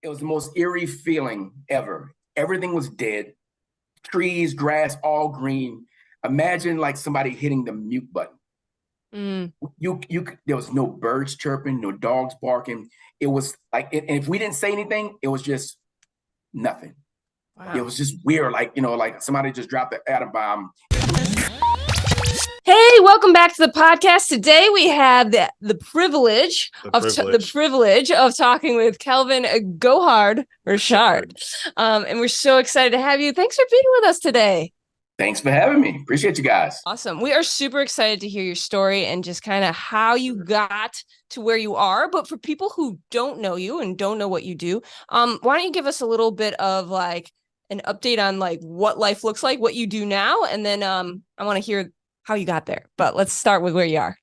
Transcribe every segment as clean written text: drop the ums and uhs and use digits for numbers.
It was the most eerie feeling ever. Everything was dead, trees, grass, all green. Imagine like somebody hitting the mute button. Mm, There was no birds chirping, no dogs barking. It was like, and if we didn't say anything, it was just nothing. It wow. was just weird, like like somebody just dropped an atom bomb. Hey, welcome back to the podcast. Today we have the privilege of talking with Kelvin Gohard Richard, and we're so excited to have you. Thanks for being with us today. Thanks for having me. Appreciate you guys. Awesome. We are super excited to hear your story and just kind of how you got to where you are. But for people who don't know you and don't know what you do, why don't you give us a little bit of like an update on like what life looks like, what you do now, and then I want to hear how you got there. But let's start with where you are.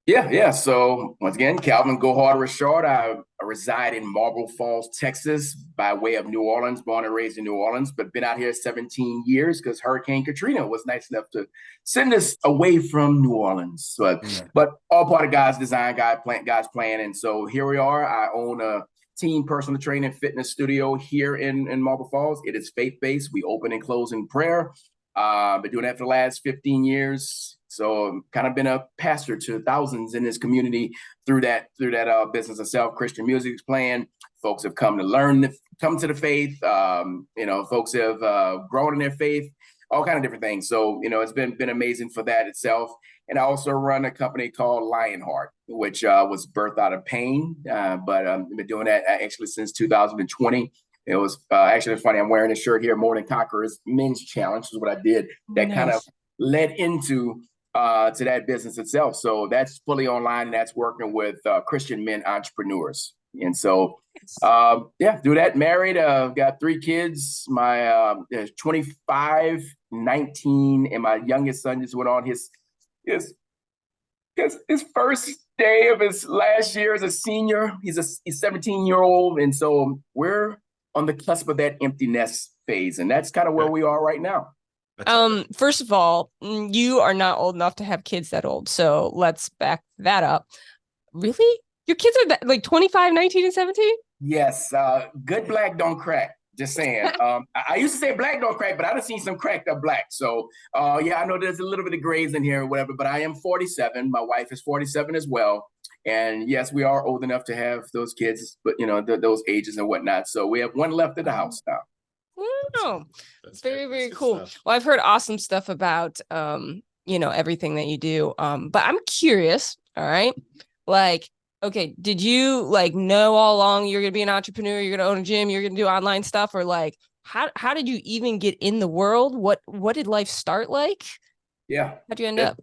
Yeah. So once again, Calvin Gohard Richard. I reside in Marble Falls, Texas, by way of New Orleans, born and raised in New Orleans, but been out here 17 years because Hurricane Katrina was nice enough to send us away from New Orleans. But all part of God's design, God's plan. And so here we are. I own a teen personal training fitness studio here in Marble Falls. It is faith-based. We open and close in prayer. Been doing that for the last 15 years. So kind of been a pastor to thousands in this community through that business itself. Christian music is playing. Folks have come to come to the faith. Folks have grown in their faith, all kind of different things. So, it's been amazing for that itself. And I also run a company called Lionheart, which was birthed out of pain. But I've been doing that actually since 2020. It was actually funny. I'm wearing a shirt here, More Than Conquerors Men's Challenge is what I did. That kind of led into to that business itself. So that's fully online, and that's working with Christian men entrepreneurs. And so, do that. Married, got 3 kids. My 25, 19, and my youngest son just went on his first day of his last year as a senior. He's 17-year-old, and so we're on the cusp of that empty nest phase, and that's kind of where we are right now. First of all, you are not old enough to have kids that old, so let's back that up. Really? Your kids are like 25, 19, and 17? Yes. Good black don't crack. Just saying. I used to say black don't crack, but I've seen some cracked up black. So, I know there's a little bit of grays in here or whatever, but I am 47. My wife is 47 as well. And yes, we are old enough to have those kids, but those ages and whatnot. So we have one left at the house now. Oh, that's very, very cool. Well, I've heard awesome stuff about, everything that you do. But I'm curious. All right. Like, okay, did you like know all along you're going to be an entrepreneur, you're going to own a gym, you're going to do online stuff, or like, how did you even get in the world? What did life start like? Yeah. How'd you end up?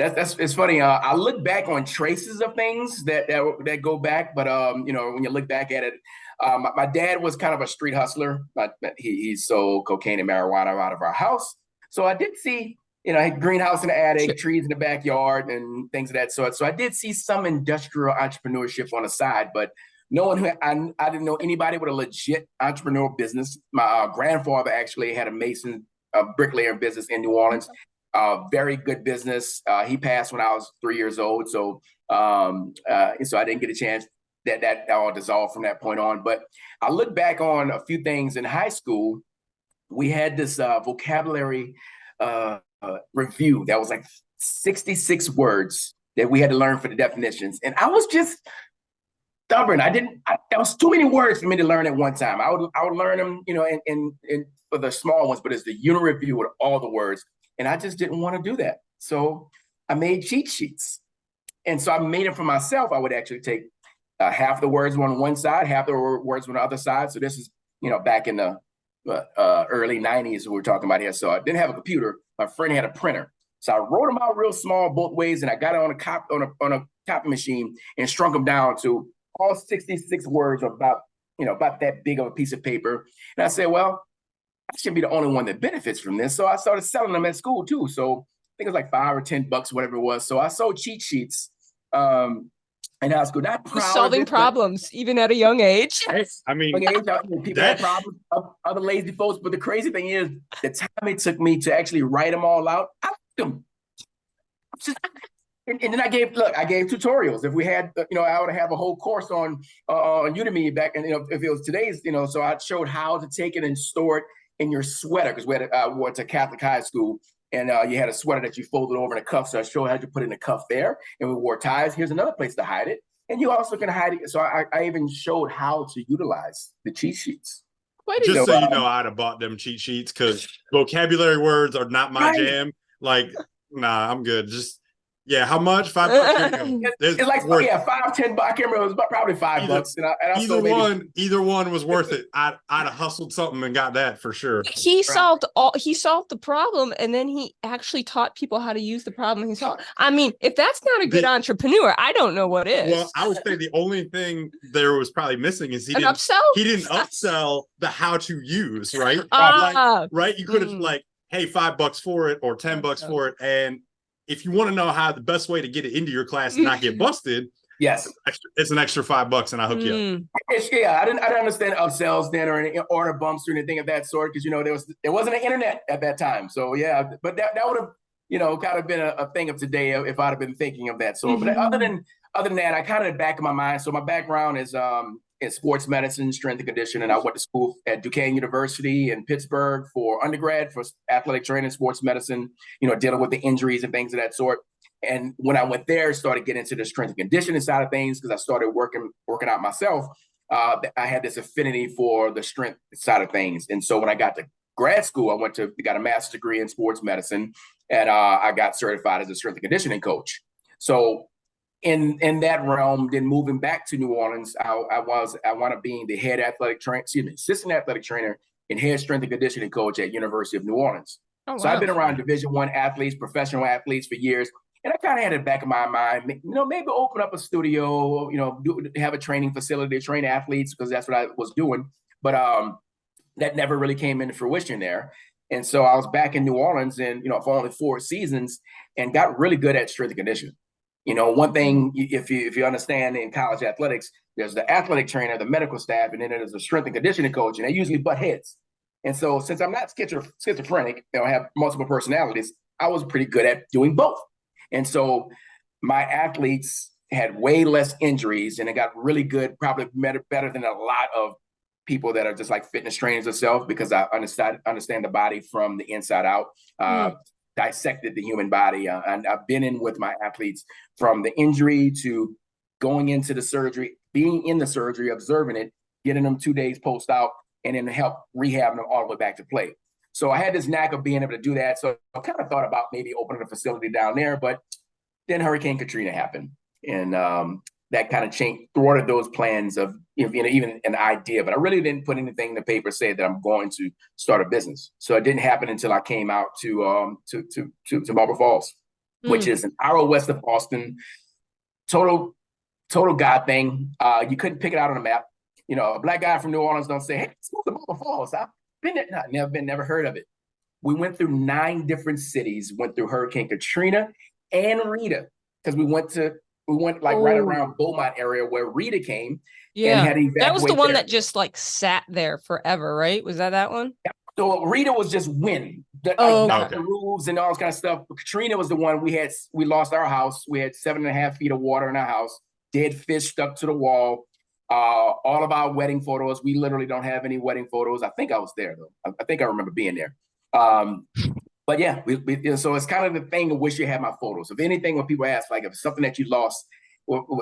It's funny. I look back on traces of things that go back, but when you look back at it, my dad was kind of a street hustler. But he sold cocaine and marijuana out of our house. So I did see, greenhouse in the attic, trees in the backyard, and things of that sort. So I did see some industrial entrepreneurship on the side, but no one I didn't know anybody with a legit entrepreneurial business. My grandfather actually had a mason bricklayer business in New Orleans. Very good business. He passed when I was 3 years old, so I didn't get a chance. That all dissolved from that point on. But I look back on a few things in high school. We had this vocabulary review that was like 66 words that we had to learn for the definitions, and I was just stubborn. There was too many words for me to learn at one time. I would learn them, and for the small ones, but it's the unit review with all the words. And I just didn't want to do that. So I made cheat sheets. And so I made them for myself. I would actually take half the words on one side, half the words on the other side. So this is, back in the early 90s we were talking about here. So I didn't have a computer. My friend had a printer. So I wrote them out real small both ways, and I got it on a copy machine and shrunk them down to all 66 words about that big of a piece of paper. And I said, well, I shouldn't be the only one that benefits from this. So I started selling them at school too. So I think it was like $5 or $10, whatever it was. So I sold cheat sheets in high school. Not proud solving of it, problems even at a young age. I mean, people have problems, other lazy folks. But the crazy thing is, the time it took me to actually write them all out, I wrote them. And then I gave tutorials. If we had, I would have a whole course on Udemy back, and if it was today's, so I showed how to take it and store it in your sweater, because we went to Catholic high school, and you had a sweater that you folded over in a cuff. So I showed how to put it in a cuff there, and we wore ties. Here's another place to hide it, and you also can hide it. So I even showed how to utilize the cheat sheets. Just so you know, I'd have bought them cheat sheets, because vocabulary words are not my jam. Like, nah, I'm good. Just. Yeah, how much? $5? It's like, $5, $10. I can't remember. It was probably $5. Either one was worth it. I'd have hustled something and got that for sure. He solved the problem, and then he actually taught people how to use the problem he solved. I mean, if that's not a good entrepreneur, I don't know what is. Well, I would say the only thing there was probably missing is he didn't upsell the how to use, right? Right? You could have hey, $5 for it or $10 for it, and if you want to know how the best way to get it into your class and not get busted, yes, it's an extra $5 and I hook you up. Yeah, I didn't understand upsells then, or any order bumps or anything of that sort, because there wasn't an internet at that time. So yeah, but that would have kind of been a thing of today if I'd have been thinking of that sort. But other than that, I kind of back of my mind. So my background is in sports medicine, strength and conditioning. I went to school at Duquesne University in Pittsburgh for undergrad, for athletic training, sports medicine, dealing with the injuries and things of that sort. And when I went there, started getting into the strength and conditioning side of things, because I started working out myself. I had this affinity for the strength side of things. And so when I got to grad school, I got a master's degree in sports medicine, and I got certified as a strength and conditioning coach. So in that realm, then moving back to New Orleans, I wound up being the assistant athletic trainer and head strength and conditioning coach at University of New Orleans. Oh, wow. So I've been around Division I athletes, professional athletes for years. And I kind of had it back in my mind, maybe open up a studio, have a training facility to train athletes, because that's what I was doing. But that never really came into fruition there. And so I was back in New Orleans, and, for only 4 seasons, and got really good at strength and conditioning. One thing, if you understand, in college athletics, there's the athletic trainer, the medical staff, and then there's a strength and conditioning coach, and they usually butt heads. And so since I'm not schizophrenic, I have multiple personalities, I was pretty good at doing both. And so my athletes had way less injuries, and it got really good, probably better than a lot of people that are just like fitness trainers themselves, because I understand the body from the inside out. Dissected the human body, and I've been in with my athletes from the injury to going into the surgery, being in the surgery, observing it, getting them 2 days post out, and then help rehab them all the way back to play. So I had this knack of being able to do that. So I kind of thought about maybe opening a facility down there, but then Hurricane Katrina happened, and that kind of thwarted those plans of even an idea. But I really didn't put anything in the paper saying that I'm going to start a business. So it didn't happen until I came out to Marble Falls, which is an hour west of Austin. Total God thing. You couldn't pick it out on a map. A black guy from New Orleans don't say, "Hey, let's go to Marble Falls." I've been there, never heard of it. We went through 9 different cities. Went through Hurricane Katrina and Rita, because we went right around Beaumont area where Rita came. Yeah, and had to that was the one that just sat there forever, right? Was that one? Yeah. So Rita was just wind, the roofs and all this kind of stuff. But Katrina was the one we lost our house. We had 7.5 feet of water in our house, dead fish stuck to the wall. All of our wedding photos, we literally don't have any wedding photos. I think I was there though. I think I remember being there. But yeah, so it's kind of the thing. I wish you had my photos. If anything, when people ask, if it's something that you lost,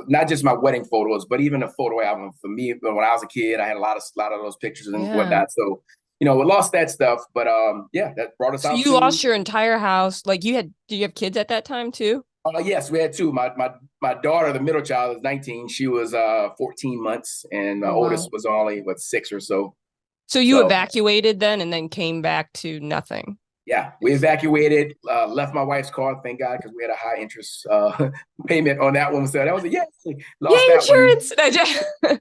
not just my wedding photos, but even a photo album for me when I was a kid, I had a lot of those pictures and whatnot. So, we lost that stuff, but that brought us out. So you lost your entire house. Did you have kids at that time too? Yes, we had 2. My daughter, the middle child, is 19. She was 14 months, and my oldest was only 6 or so. So you evacuated then, and then came back to nothing. Yeah, we evacuated, left my wife's car, thank God, because we had a high interest payment on that one. So that was insurance.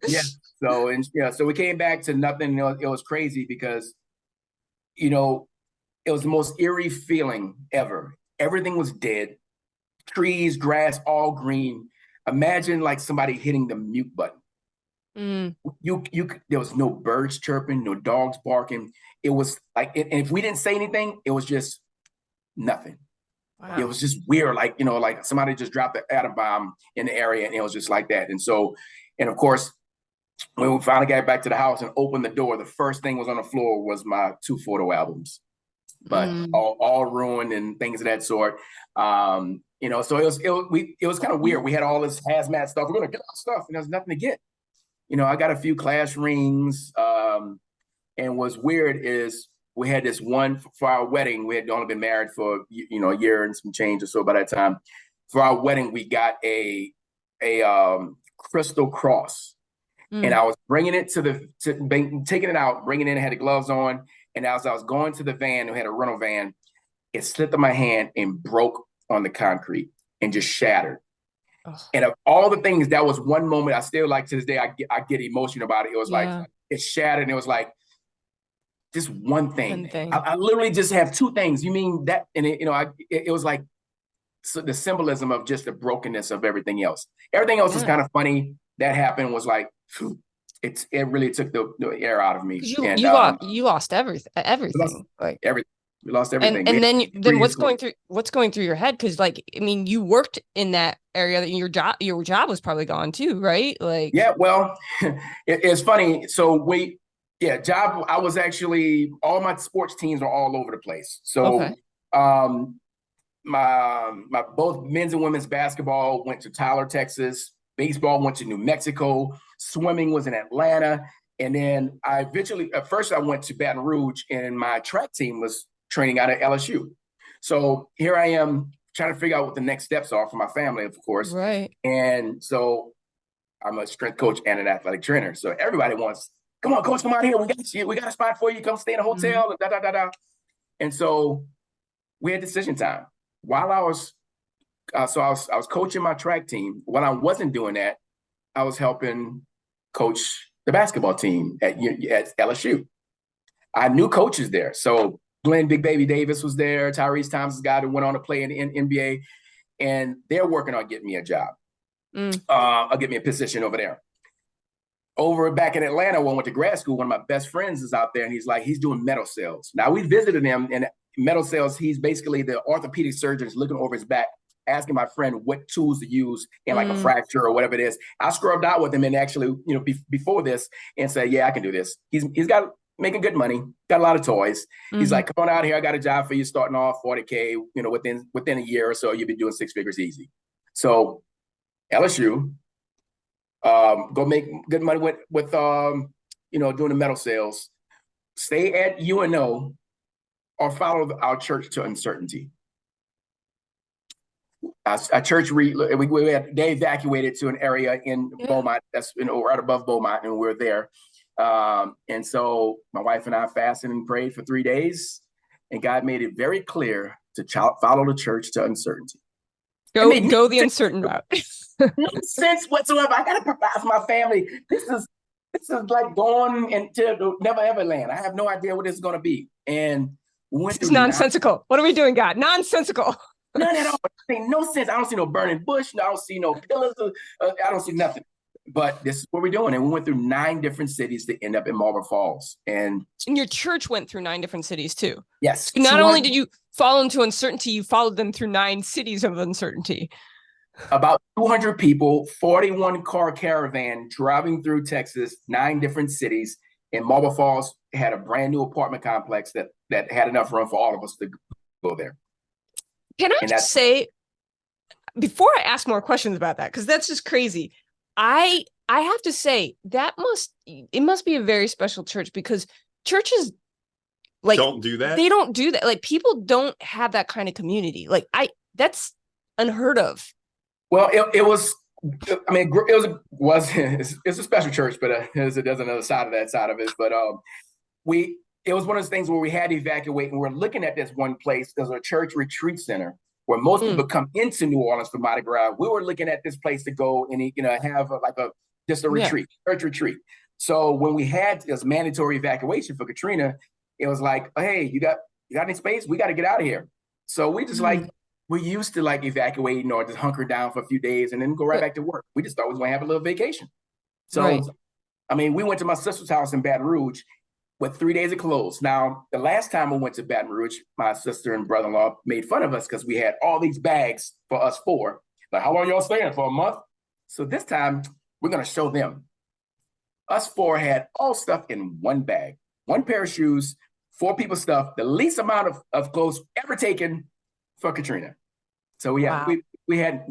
Yeah. So we came back to nothing. It was crazy because, it was the most eerie feeling ever. Everything was dead, trees, grass, all green. Imagine somebody hitting the mute button. There was no birds chirping, no dogs barking. It was and if we didn't say anything, it was just nothing. Wow. It was just weird, like, you know, like somebody just dropped an atom bomb in the area, and it was just like that. And so, and of course, when we finally got back to the house and opened the door, the first thing was on the floor was my 2 photo albums, but all ruined and things of that sort. You know, so it was kind of weird. We had all this hazmat stuff. We're gonna get our stuff, and there's nothing to get. You know, I got a few class rings. And what's weird is we had this one for our wedding. We had only been married for, you know, a year and some change or so by that time. For our wedding, we got a crystal cross. And I was bringing it taking it out, bringing it in, had the gloves on. And as I was going to the van, we had a rental van, it slipped in my hand and broke on the concrete and just shattered. And of all the things, that was one moment I still, like, to this day, I get emotional about it. It was like, it shattered, and it was like, just one thing. I literally just have two things. You mean that? And it, you know, it was like, so the symbolism of just the brokenness of everything else. Everything else was kind of funny. That happened was like, it really took the air out of me. You lost everything. We lost everything. And then what's going through your head? Because, like, I mean, you worked in that area, that your job was probably gone too, right? Like, yeah, well, it's funny. So job. I was actually, all my sports teams are all over the place. So, my both men's and women's basketball went to Tyler, Texas. Baseball went to New Mexico. Swimming was in Atlanta. And then at first I went to Baton Rouge, and my track team was training out at LSU. So here I am trying to figure out what the next steps are for my family, of course. Right. And so I'm a strength coach and an athletic trainer. So everybody wants, come on, coach, come out here. We got a spot for you. Come stay in a hotel. And And so we had decision time. While I was I was coaching my track team. When I wasn't doing that, I was helping coach the basketball team at LSU. I knew coaches there. So Glenn Big Baby Davis was there. Tyrese Thompson's guy who went on to play in the NBA. And they're working on getting me a job. I'll get me a position over there. Over back in Atlanta, when I went to grad school, one of my best friends is out there, and he's doing metal cells. Now, we visited him, and metal cells, he's basically the orthopedic surgeon looking over his back, asking my friend what tools to use in like a fracture or whatever it is. I scrubbed out with him and actually, before this, and said, yeah, I can do this. He's got making good money, got a lot of toys. He's like, come on out here, I got a job for you, starting off $40K, within a year or so, you'll be doing six figures easy. So LSU, go make good money with doing the metal sales, stay at UNO, or follow our church to uncertainty. Our church, they evacuated to an area in Beaumont, that's right above Beaumont, and we're there. And so my wife and I fasted and prayed for 3 days, and God made it very clear to follow the church to uncertainty. Go the uncertain route. No sense whatsoever. I gotta provide for my family. This is like going into the never ever land. I have no idea what this is gonna be. And it's nonsensical. What are we doing, God? Nonsensical. None at all. It ain't no sense. I don't see no burning bush. I don't see no pillars. I don't see nothing. But this is what we're doing. And we went through 9 different cities to end up in Marble Falls. And your church went through 9 different cities too. Yes. Not only did you fall into uncertainty, you followed them through 9 cities of uncertainty. About 200 people, 41 car caravan driving through Texas, 9 different cities. And Marble Falls had a brand new apartment complex that had enough room for all of us to go there. Can I just say, before I ask more questions about that, because that's just crazy, I have to say it must be a very special church, because churches don't do that. They don't do that. Like, people don't have that kind of community. Like, that's unheard of. Well, it was it's a special church, but there's another side of it. But it was one of those things where we had to evacuate, and we're looking at this one place. There's a church retreat center where most people come into New Orleans for Mardi Gras. We were looking at this place to go and have a retreat, church retreat. So when we had this mandatory evacuation for Katrina, it was like, hey, you got any space? We got to get out of here. So we just we used to evacuating or just hunker down for a few days and then go right back to work. We just thought we was going to have a little vacation. So, we went to my sister's house in Baton Rouge. with 3 days of closed. Now, the last time we went to Baton Rouge, my sister and brother-in-law made fun of us because we had all these bags for us four. Like, how long y'all staying for, a month? So this time we're gonna show them. Us four had all stuff in one bag, one pair of shoes, 4 people stuff, the least amount of clothes ever taken for Katrina. So yeah, wow. we had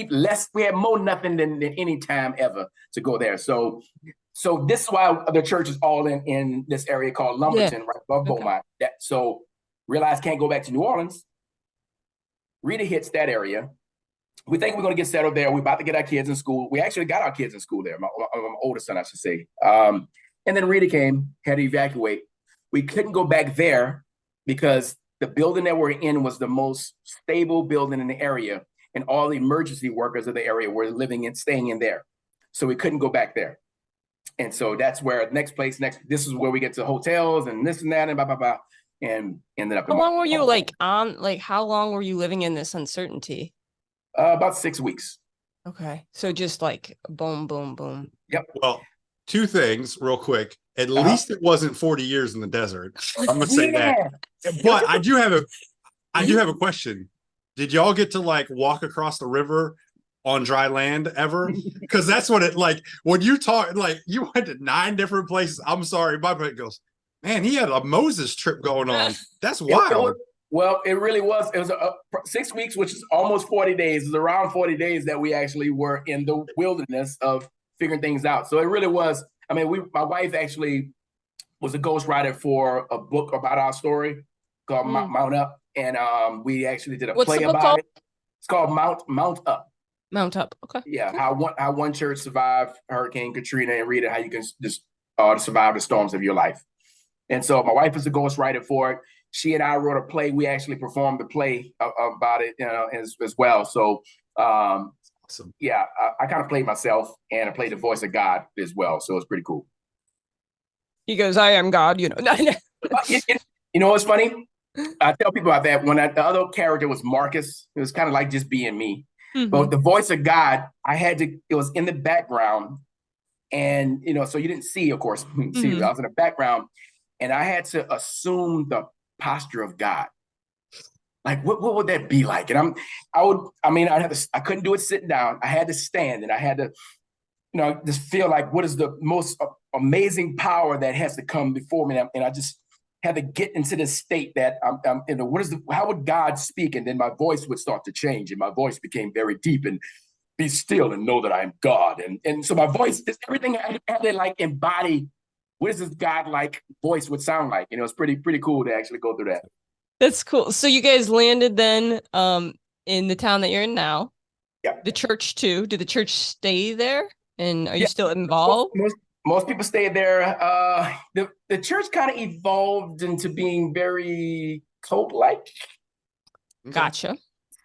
less, we had more nothing than any time ever to go there. So this is why the church is all in this area called Lumberton, right above Beaumont. So realize can't go back to New Orleans. Rita hits that area. We think we're going to get settled there. We're about to get our kids in school. We actually got our kids in school there, my oldest son, I should say. And then Rita came, had to evacuate. We couldn't go back there because the building that we're in was the most stable building in the area, and all the emergency workers of the area were living and staying in there. So we couldn't go back there. And so that's where this is where we get to hotels and this and that and blah, blah, blah, and ended up. How long were you how long were you living in this uncertainty? About 6 weeks. Okay. So just like boom, boom, boom. Yep. Well, 2 things real quick. At least it wasn't 40 years in the desert. I'm gonna say that. But I do have a question. Did y'all get to like walk across the river on dry land ever? Because that's what it like when you talk, like you went to 9 different places. I'm sorry, my brain goes, man, he had a Moses trip going on. That's wild. Well, it really was. It was 6 weeks, which is almost 40 days. It was around 40 days that we actually were in the wilderness of figuring things out. So it really was. I mean, my wife actually was a ghostwriter for a book about our story called Mount Up, and we actually did a play about it. It's called Mount Up. Mount Up. Okay. Yeah, how one church survived Hurricane Katrina, and Rita, how you can just survive the storms of your life. And so my wife is a ghostwriter for it. She and I wrote a play. We actually performed the play about it as well. So awesome. Yeah, I kind of played myself, and I played the voice of God as well. So it's pretty cool. He goes, I am God, you know. You know what's funny? I tell people about that. When the other character was Marcus, it was kind of like just being me. Mm-hmm. But the voice of God, it was in the background. And, so you didn't see, of course, I was in the background, and I had to assume the posture of God. Like, what would that be like? And I couldn't do it sitting down. I had to stand, and I had to, just feel like, what is the most amazing power that has to come before me? And I just had to get into this state that how would God speak? And then my voice would start to change, and my voice became very deep, and be still and know that I am God. And so my voice, everything I had to like embody what is this God-like voice would sound like. It's pretty cool to actually go through that. That's cool. So you guys landed then in the town that you're in now. Yeah. The church too. Did the church stay there? And are you still involved? Most people stayed there. The church kind of evolved into being very cult-like. Gotcha.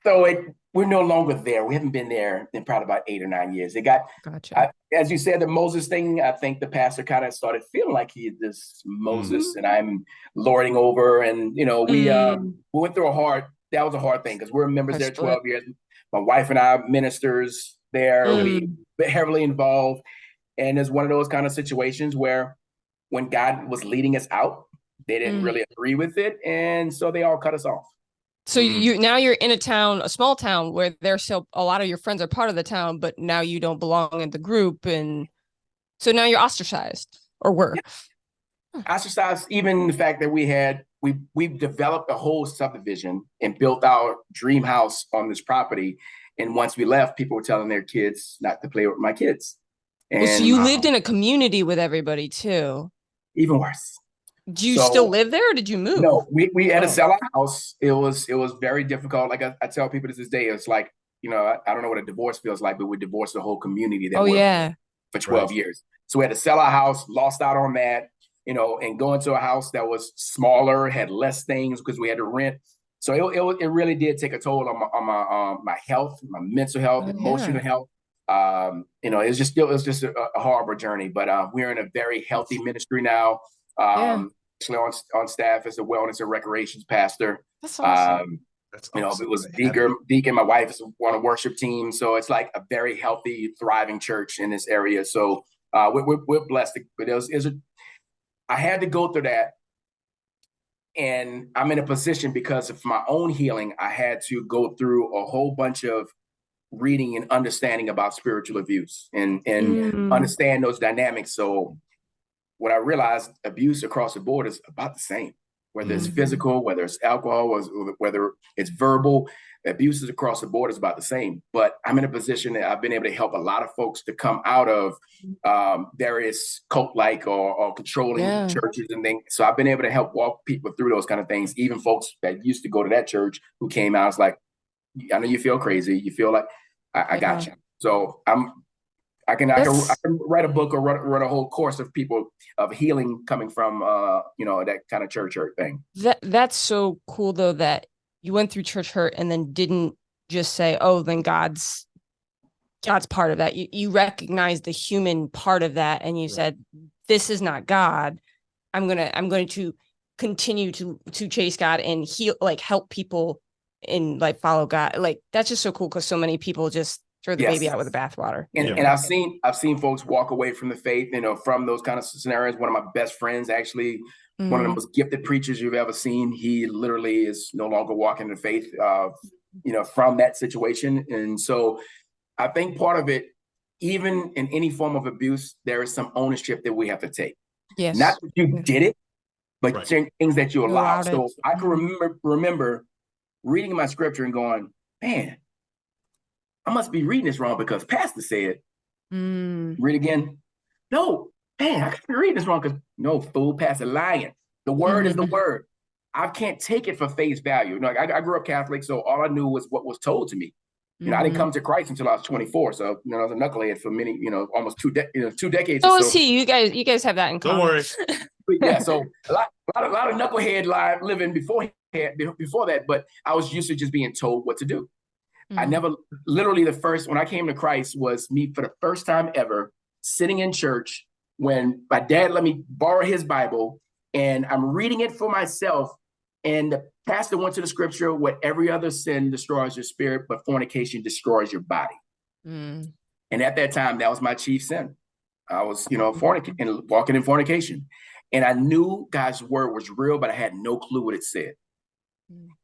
So we're no longer there. We haven't been there in probably about 8 or 9 years. Gotcha. As you said, the Moses thing, I think the pastor kind of started feeling like he is this Moses and I'm lording over. And, we went through that was a hard thing because we're members there 12 years. My wife and I are ministers there. We were heavily involved. And it's one of those kind of situations where when God was leading us out, they didn't really agree with it. And so they all cut us off. So you're in a small town where there's still a lot of your friends are part of the town, but now you don't belong in the group. And so now you're ostracized or were. Yeah. Ostracized, even the fact that we've developed a whole subdivision and built our dream house on this property. And once we left, people were telling their kids not to play with my kids. And so you lived in a community with everybody too. Even worse. Do you still live there or did you move? No, we had to sell our house. It was very difficult. Like I tell people to this day, it's like, I don't know what a divorce feels like, but we divorced the whole community that for 12 years. So we had to sell our house, lost out on that, and go into a house that was smaller, had less things because we had to rent. So it really did take a toll on my health, my mental health, emotional health. It was just a horrible journey, but we're in a very healthy ministry now. Actually on staff as a wellness and recreations pastor. That's awesome. It was Deacon, my wife is on a worship team. So it's like a very healthy, thriving church in this area. So we're blessed. But I had to go through that. And I'm in a position because of my own healing, I had to go through a whole bunch of reading and understanding about spiritual abuse and understand those dynamics. So what I realized, abuse across the board is about the same, whether it's physical, whether it's alcohol, whether it's verbal. Abuse is across the board is about the same. But I'm in a position that I've been able to help a lot of folks to come out of various cult-like or controlling churches and things. So I've been able to help walk people through those kind of things. Even folks that used to go to that church who came out, it's like, I know you feel crazy. You feel like I got you. So I can write a book or run a whole course of people of healing coming from that kind of church hurt thing. That's so cool though, that you went through church hurt and then didn't just say, oh, then God's part of that. You recognize the human part of that, and you said, this is not God. I'm going to continue to chase God and heal, like help people and like follow God. Like that's just so cool, because so many people just throw the baby out with the bathwater. And I've seen folks walk away from the faith, from those kind of scenarios. One of my best friends, actually, one of the most gifted preachers you've ever seen, he literally is no longer walking in the faith, from that situation. And so I think part of it, even in any form of abuse, there is some ownership that we have to take. Yes. Not that you did it, but things that you allowed. So I can remember reading my scripture and going, man, I must be reading this wrong because Pastor said, read again. No, man, I can't be reading this wrong because no, fool, Pastor lying. The word is the word. I can't take it for face value. I grew up Catholic, so all I knew was what was told to me. I didn't come to Christ until I was 24. So, I was a knucklehead for many, almost 2 decades. So is he. You guys have that in common. Don't worry. Yeah, so a lot of knucklehead living before that, but I was used to just being told what to do. I never, literally when I came to Christ was me for the first time ever sitting in church when my dad let me borrow his Bible, and I'm reading it for myself. And the pastor went to the scripture, what every other sin destroys your spirit, but fornication destroys your body. And at that time, that was my chief sin. I was, fornicating and walking in fornication. And I knew God's word was real, but I had no clue what it said.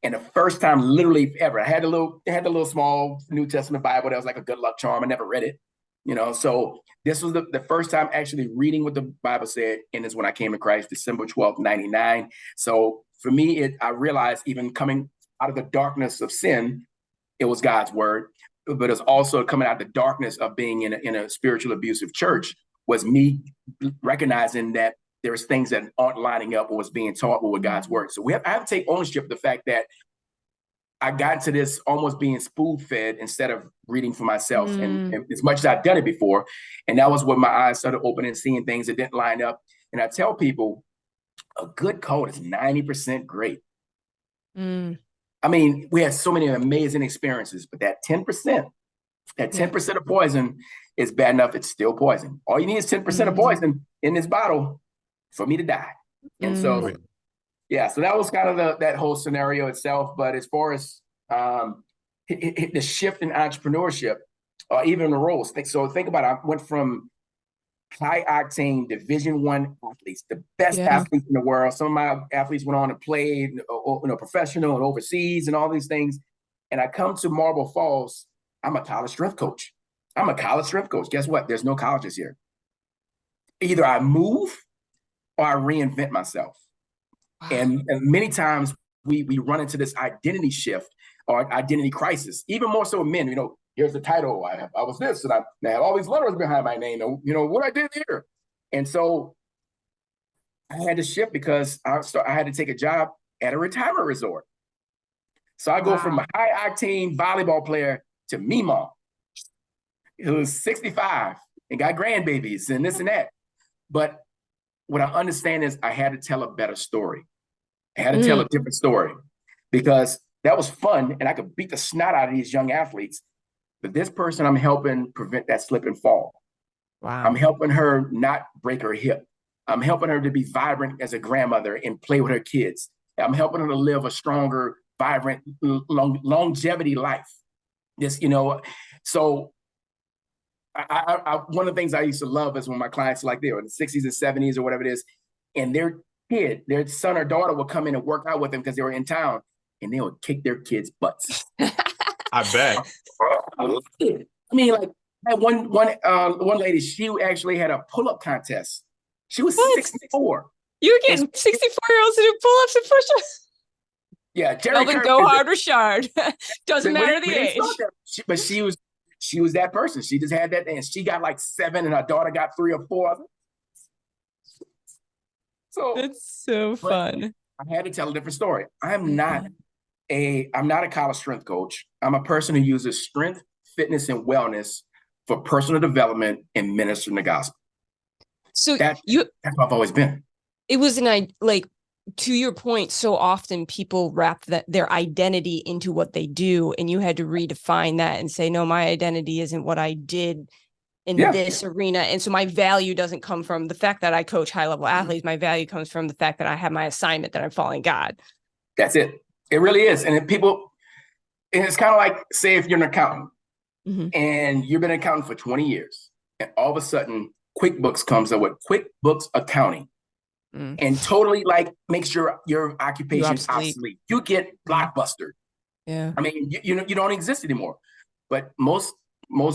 And the first time literally ever, I had the little small New Testament Bible that was like a good luck charm. I never read it, so this was the first time actually reading what the Bible said. And it's when I came to Christ, December 12th, 1999. So for me, I realized even coming out of the darkness of sin, it was God's word, but it's also coming out of the darkness of being in a spiritual abusive church was me recognizing that there's things that aren't lining up with what's being taught with God's word. So I have to take ownership of the fact that I got into this almost being spoon-fed instead of reading for myself. And as much as I've done it before, and that was when my eyes started opening, seeing things that didn't line up. And I tell people, a good cult is 90% great. I mean, we had so many amazing experiences, but that 10% of poison is bad enough. It's still poison. All you need is 10% of poison in this bottle for me to die. And so, so that was kind of that whole scenario itself. But as far as the shift in entrepreneurship, or even the roles, think about it. I went from high octane Division I athletes, the best athletes in the world. Some of my athletes went on to play, professional and overseas and all these things. And I come to Marble Falls. I'm a college strength coach. Guess what? There's no colleges here. Either I move or I reinvent myself. Wow. And many times we run into this identity shift or identity crisis, even more so men. Here's the title. I was this, and I have all these letters behind my name. What I did here. And so I had to shift because I had to take a job at a retirement resort. So I go from a high octane volleyball player to Mima, who's 65 and got grandbabies and this and that. But what I understand is I had to tell a better story. I had to tell a different story because that was fun and I could beat the snot out of these young athletes. But this person, I'm helping prevent that slip and fall. Wow. I'm helping her not break her hip. I'm helping her to be vibrant as a grandmother and play with her kids. I'm helping her to live a stronger, vibrant, longevity life. So I one of the things I used to love is when my clients, like they were in the 60s and 70s or whatever it is, and their son or daughter would come in and work out with them because they were in town, and they would kick their kids' butts. I bet. I mean, like one lady, she actually had a pull-up contest. She was 64. You were getting 64-year-olds to do pull-ups and push-ups. Yeah, Jerry Gohard Richard. Doesn't matter the age. But she was that person. She just had that, and she got like 7, and her daughter got 3 or 4. So it's so fun. I had to tell a different story. I'm not a college strength coach. I'm a person who uses strength, fitness, and wellness for personal development and ministering the gospel. So that's what I've always been. It was to your point, so often people wrap their identity into what they do, and you had to redefine that and say, no, my identity isn't what I did in this arena. And so my value doesn't come from the fact that I coach high-level athletes. My value comes from the fact that I have my assignment, that I'm following God. That's it. It really is. And it's kind of like, say, if you're an accountant and you've been an accountant for 20 years, and all of a sudden QuickBooks comes up with QuickBooks accounting and totally makes your occupation obsolete. You get blockbustered. Yeah. I mean, you don't exist anymore. But most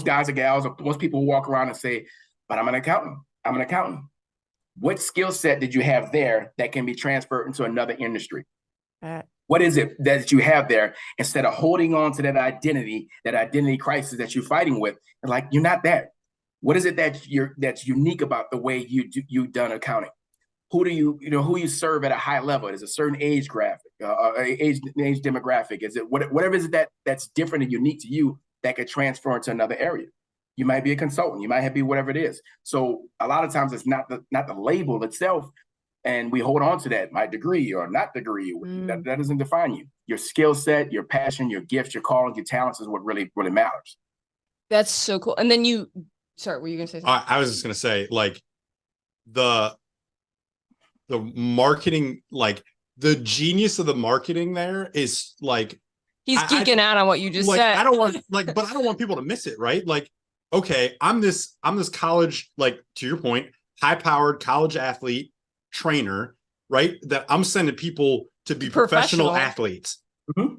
guys or gals, or most people walk around and say, but I'm an accountant. I'm an accountant. What skill set did you have there that can be transferred into another industry? What is it that you have there, instead of holding on to that identity crisis that you're fighting with? Like, you're not that. What is it that's unique about the way you've done accounting? Who you serve at a high level? Is it a certain age demographic? Is it whatever is it that's different and unique to you that could transfer into another area? You might be a consultant. You might be whatever it is. So a lot of times it's not the label itself, and we hold on to that, my degree or not degree. That doesn't define you. Your skill set, your passion, your gifts, your calling, your talents is what really, really matters. That's so cool. And then sorry, were you going to say something? I was just going to say, the marketing, the genius of the marketing there is he's geeking out on what you just said. I don't want people to miss it, right? Okay, I'm this college, to your point, high-powered college athlete trainer, right? That I'm sending people to be professional athletes. Mm-hmm.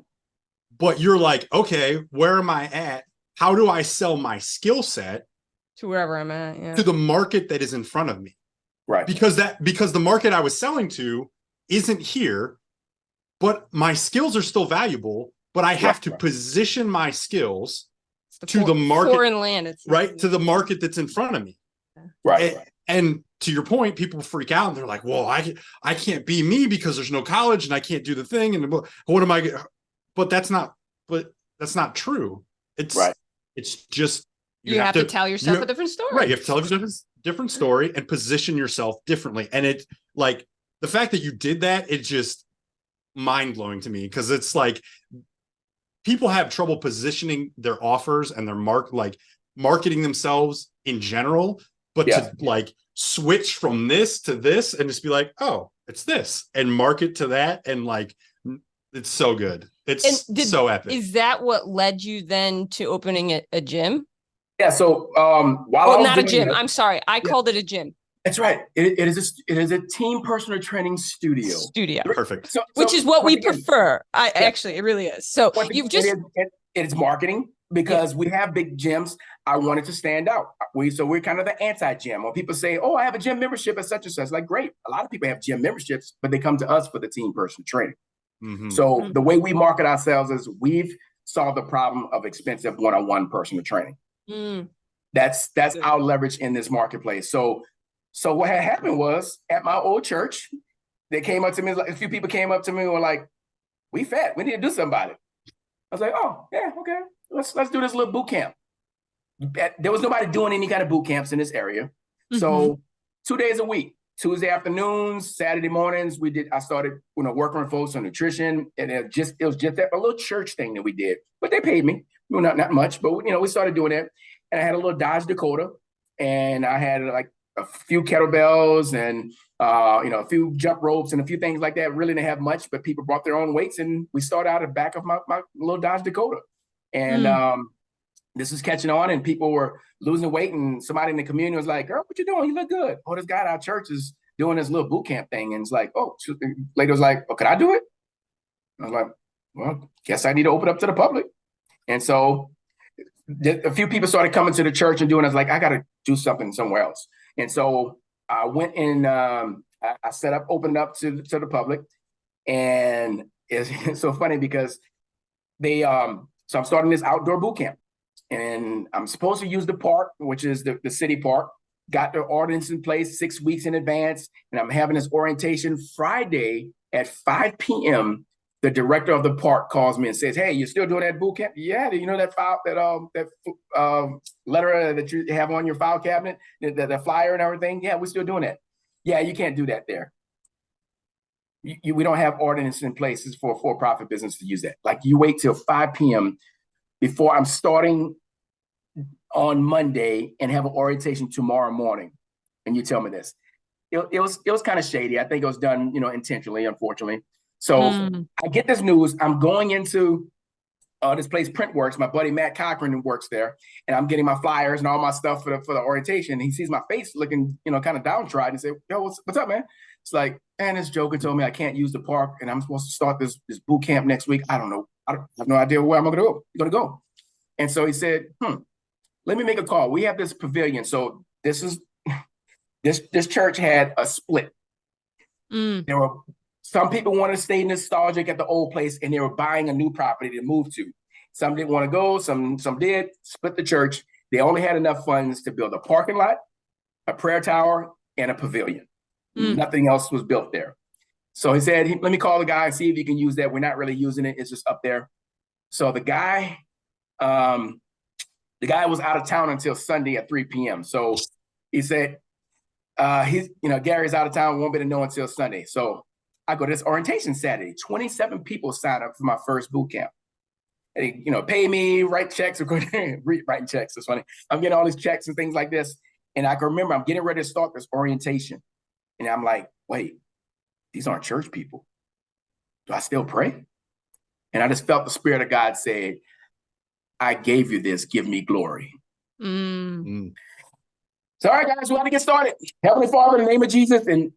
But you're okay, where am I at? How do I sell my skill set to wherever I'm at? Yeah. To the market that is in front of me. Right. Because the market I was selling to isn't here, but my skills are still valuable, but I have to position my skills to the market, foreign land, to the market that's in front of me. Right. And to your point, people freak out and they're like, well, I can't be me because there's no college and I can't do the thing. And what am I? But that's not true. It's just, you have to tell yourself a different story. Right. You have to tell a different story and position yourself differently. And it the fact that you did that, it's just mind blowing to me, because it's people have trouble positioning their offers and their marketing themselves in general, but to switch from this to this and just be oh, it's this, and market to that. And it's so good. It's so epic. Is that what led you then to opening a gym? Yeah. So not a gym. I'm sorry. I called it a gym. That's right. It is a team personal training studio. Perfect. Which is what we prefer. Actually, it really is. So it's marketing, because we have big gyms. I wanted to stand out. We're kind of the anti-gym. When people say, "Oh, I have a gym membership at such and such," great. A lot of people have gym memberships, but they come to us for the team personal training. Mm-hmm. So the way we market ourselves is we've solved the problem of expensive one-on-one personal training. That's our leverage in this marketplace. So what had happened was, at my old church, they came up to me, a few people came up to me and were like, "We fat, we need to do something about it." I was like, "Oh, yeah, okay. Let's do this little boot camp." There was nobody doing any kind of boot camps in this area. Mm-hmm. So 2 days a week, Tuesday afternoons, Saturday mornings, I started, working with folks on nutrition, and it was just a little church thing that we did, but they paid me, not much, but we started doing that. And I had a little Dodge Dakota, and I had a few kettlebells and a few jump ropes and a few things like that. Really didn't have much, but people brought their own weights, and we started out at the back of my little Dodge Dakota. And this was catching on, and people were losing weight, and somebody in the community was like, "Girl, what you doing? You look good." Oh, this guy at our church is doing this little boot camp thing. And it's like, oh, lady was like, oh, could I do it? I was like, well, guess I need to open up to the public. And so a few people started coming to the church and doing it. I was like, I got to do something somewhere else. And so I went and I set up, opened up to the public. And it's so funny because so I'm starting this outdoor boot camp. And I'm supposed to use the park, which is the city park. Got the ordinance in place 6 weeks in advance. And I'm having this orientation Friday at 5 p.m. The director of the park calls me and says, hey, you're still doing that boot camp? Yeah, you know that file, that letter that you have on your file cabinet, the flyer and everything? Yeah, we're still doing that. Yeah, you can't do that there. We don't have ordinance in places for a for-profit business to use that. Like, you wait till 5 p.m. before I'm starting on Monday and have an orientation tomorrow morning, and you tell me this. It was kind of shady. I think it was done, intentionally, unfortunately. So I get this news. I'm going into this place, Printworks. My buddy Matt Cochran works there, and I'm getting my flyers and all my stuff for the orientation. He sees my face looking, kind of downtrodden, and say, "Yo, what's up, man?" It's like, man, this joker told me I can't use the park, and I'm supposed to start this boot camp next week. I don't know. I have no idea where I'm going to go. And so he said, let me make a call. We have this pavilion. So this church had a split. There were some people wanted to stay nostalgic at the old place, and they were buying a new property to move to. Some didn't want to go. Some did. Split the church. They only had enough funds to build a parking lot, a prayer tower, and a pavilion. Nothing else was built there. So he said, let me call the guy and see if he can use that. We're not really using it. It's just up there. So the guy was out of town until Sunday at 3 p.m. So he said, Gary's out of town, won't be to know until Sunday. So I go to this orientation Saturday. 27 people signed up for my first boot camp. They, pay me, write checks, writing checks. It's funny. I'm getting all these checks and things like this. And I can remember I'm getting ready to start this orientation. And I'm like, wait, these aren't church people. Do I still pray? And I just felt the Spirit of God say, I gave you this, give me glory. So, all right, guys, we have to get started. Heavenly Father, in the name of Jesus, and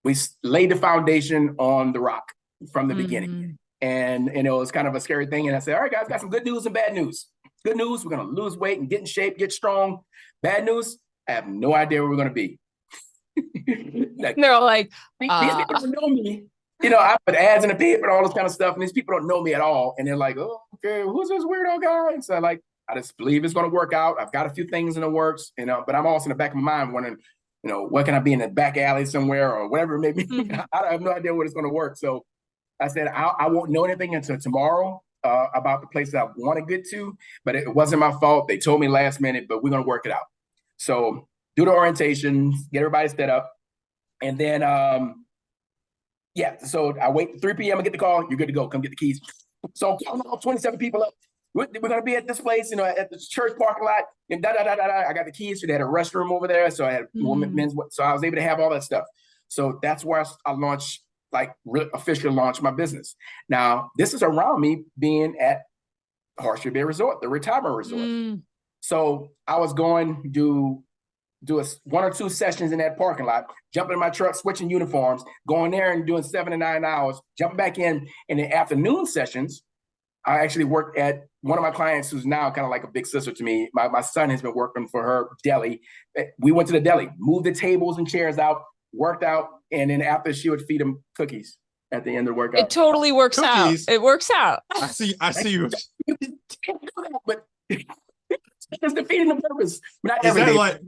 we laid the foundation on the rock from the beginning. And it was kind of a scary thing. And I said, all right, guys, got some good news and bad news. Good news, we're going to lose weight and get in shape, get strong. Bad news, I have no idea where we're going to be. They're all like, these people don't know me. I put ads in the paper and all this kind of stuff, and these people don't know me at all. And they're like, oh, okay, who's this weirdo guy? And so I just believe it's going to work out. I've got a few things in the works, but I'm also in the back of my mind wondering, what can I be in the back alley somewhere or whatever it may be? I have no idea what it's going to work. So I said, I won't know anything until tomorrow about the place that I want to get to, but it wasn't my fault. They told me last minute, but we're going to work it out. So do the orientation, get everybody set up. And then, so I wait 3 p.m. I get the call. You're good to go. Come get the keys. So I'm all 27 people up. We're going to be at this place, at the church parking lot. And I got the keys. So they had a restroom over there. So I had men's. So I was able to have all that stuff. So that's where I launched, officially launched my business. Now, this is around me being at Horseshoe Bay Resort, the retirement resort. So I was going to do 1 or 2 sessions in that parking lot, jumping in my truck, switching uniforms, going there and doing 7 to 9 hours, jumping back in the afternoon sessions. I actually worked at one of my clients who's now kind of like a big sister to me. My son has been working for her deli. We went to the deli, moved the tables and chairs out, worked out, and then after she would feed them cookies at the end of the workout. It totally works out. It works out. I see you. But it's defeating the purpose.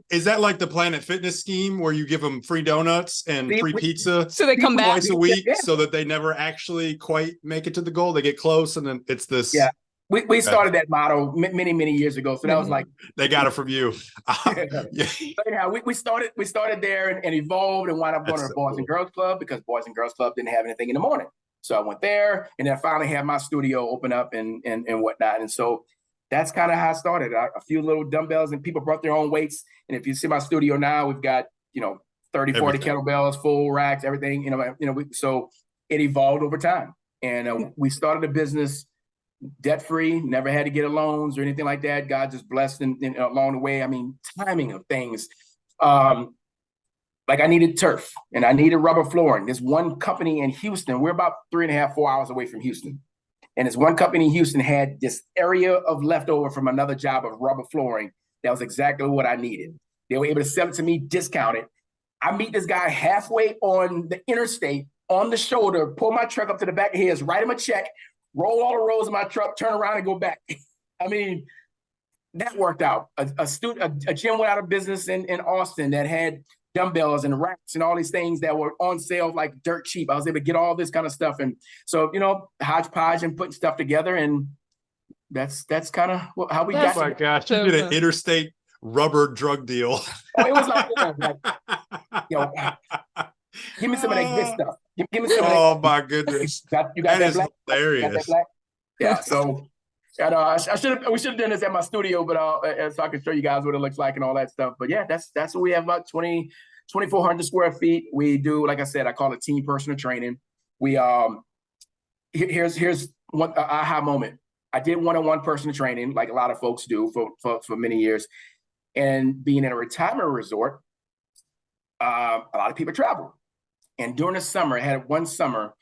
Is that like the Planet Fitness scheme where you give them free donuts and free pizza so they come back twice a week so that they never actually quite make it to the goal? They get close and then it's this. Yeah. We started that motto many, many years ago. So that was like they got it from you. Anyhow, we started there and evolved and wound up going to the Boys and Girls Club because Boys and Girls Club didn't have anything in the morning. So I went there and then finally had my studio open up and whatnot. And so that's kind of how I started. A few little dumbbells and people brought their own weights. And if you see my studio now, we've got, 30, 40 kettlebells, full racks, everything, so it evolved over time. And we started a business debt-free, never had to get loans or anything like that. God just blessed along the way. I mean, timing of things. like I needed turf and I needed rubber flooring. There's one company in Houston. We're about 3.5, 4 hours away from Houston. And this one company in Houston had this area of leftover from another job of rubber flooring. That was exactly what I needed. They were able to sell it to me discounted. I meet this guy halfway on the interstate on the shoulder, pull my truck up to the back of his, write him a check, roll all the rolls in my truck, turn around and go back. I mean, that worked out. A gym went out of business in Austin that had dumbbells and racks and all these things that were on sale like dirt cheap. I was able to get all this kind of stuff. And so, hodgepodge and putting stuff together. And that's kind of how we got. Oh my gosh, you did an interstate rubber drug deal. Oh, it was like give me some of that good stuff. Give me some of that. Oh my goodness. You got that black? Hilarious. Yeah, so we should have done this at my studio, but so I can show you guys what it looks like and all that stuff. But yeah, that's what we have, about 2,400 square feet. We do, like I said, I call it team personal training. We here's one aha moment. I did one-on-one personal training, like a lot of folks do for many years. And being in a retirement resort, a lot of people travel. And during the summer, I had one summer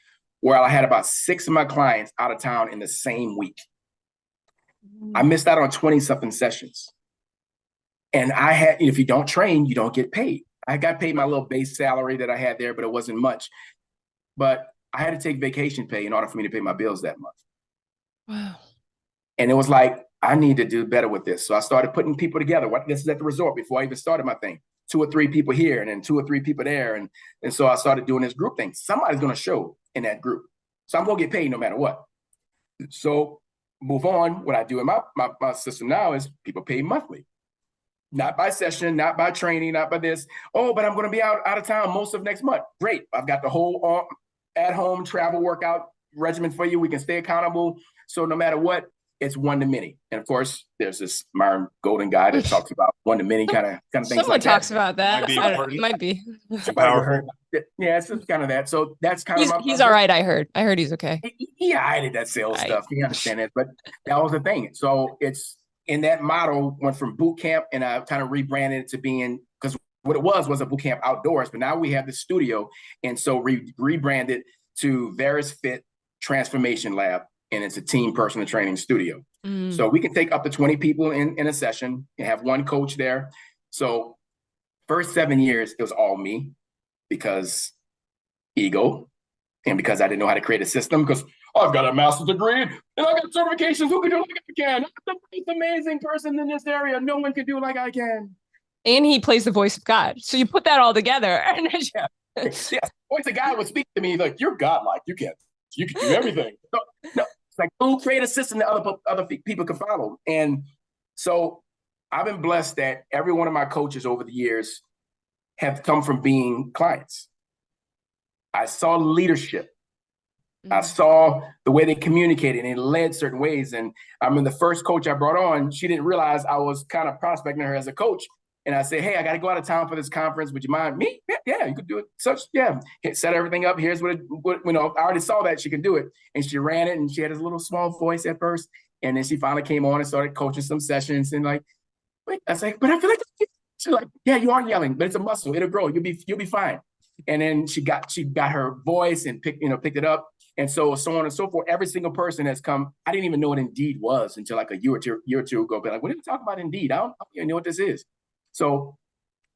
where I had about 6 of my clients out of town in the same week. I missed out on 20-something sessions. And I had, if you don't train, you don't get paid. I got paid my little base salary that I had there, but it wasn't much. But I had to take vacation pay in order for me to pay my bills that month. Wow. And it was like, I need to do better with this. So I started putting people together. This is at the resort before I even started my thing. 2 or 3 people here and then 2 or 3 people there. And so I started doing this group thing. Somebody's going to show in that group. So I'm going to get paid no matter what. So move on. What I do in my system now is people pay monthly. Not by session, not by training, not by this. Oh, but I'm going to be out of town most of next month. Great. I've got the whole at-home travel workout regimen for you. We can stay accountable. So no matter what, it's one to many. And of course, there's this Myron Golden guy that talks about one to many kind of things. Someone like talks that. about that. Might be. Yeah, it's kind of that. So that's kind of he's all right. I heard he's okay. Yeah, I did that sales stuff. You understand it, but that was the thing. So it's in that model went from boot camp, and I kind of rebranded it to being, because what it was a boot camp outdoors, but now we have the studio, and so rebranded to Veris Fit Transformation Lab. And it's a team personal training studio. So we can take up to 20 people in a session and have one coach there. So first 7 years, it was all me, because ego, and because I didn't know how to create a system, because I've got a master's degree and I got certifications. Who can do it like I can? I'm the most amazing person in this area. No one can do it like I can. And he plays the voice of God. So you put that all together. And voice of God would speak to me like, you're godlike. You can do everything. No. It's like, who create a system that other people can follow? And so I've been blessed that every one of my coaches over the years have come from being clients. I saw leadership. I saw the way they communicated and led certain ways. And I mean, the first coach I brought on, she didn't realize I was kind of prospecting her as a coach. And I said, hey, I got to go out of town for this conference. Would you mind? Me? Yeah, you could do it. Set everything up. Here's what I already saw that she can do it. And she ran it, and she had this little small voice at first. And then she finally came on and started coaching some sessions. And like, wait, I was like, but I feel like she's like, yeah, you are yelling, but it's a muscle. It'll grow. You'll be fine. And then she got her voice and picked it up. And so on and so forth. Every single person has come. I didn't even know what Indeed was until like a year or two ago. But like, what did we talk about Indeed? I don't even know what this is. So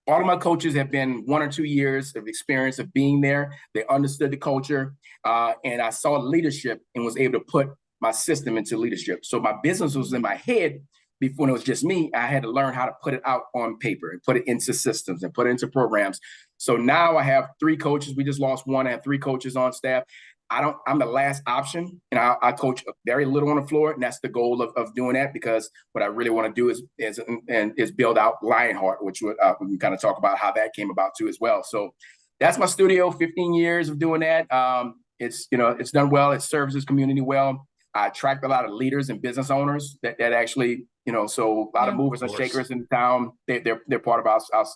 all of my coaches have been 1 or 2 years of experience of being there. They understood the culture, and I saw leadership and was able to put my system into leadership. So my business was in my head before, when it was just me. I had to learn how to put it out on paper and put it into systems and put it into programs. So now I have 3 coaches. We just lost one. I have 3 coaches on staff. I'm the last option, and I coach very little on the floor, and that's the goal of doing that, because what I really want to do is build out Lionheart, which we can kind of talk about how that came about too as well. So that's my studio. 15 years of doing that. It's done well. It serves this community well. I attract a lot of leaders and business owners that actually, so a lot of movers and shakers in town. They're part of